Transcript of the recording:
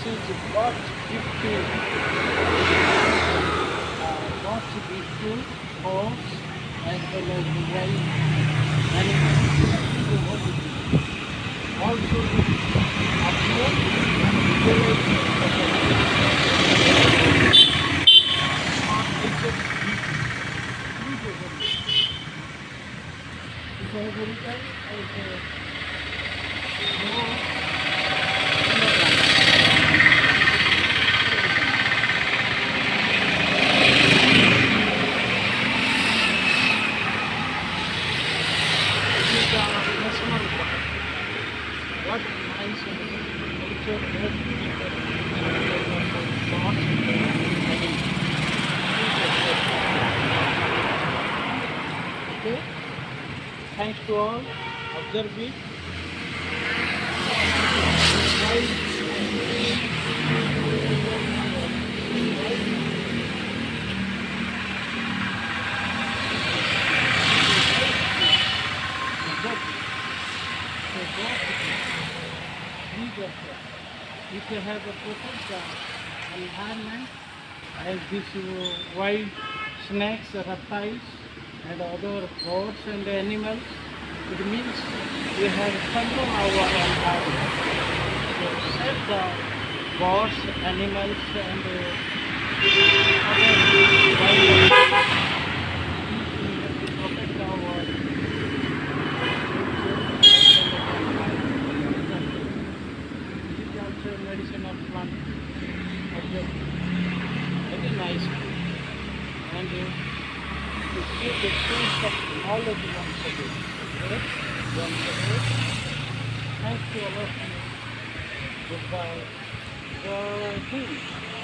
is God's gift to God's gift to horse as well as the wild animals to Odisha. Also, we observe and visualize the nature's beauty. If I have a time, I will go. What nice culture that okay. Thanks to all. Observe it. If you have a protect the environment as these wild snakes, reptiles and other birds and animals, it means we have control our environment. So save the birds, animals and other wildlife. We have to protect our medicinal plant very nice and to give the sense of knowledge once again. Okay? Once again. Thanks to all of you. Goodbye. Jai Hind.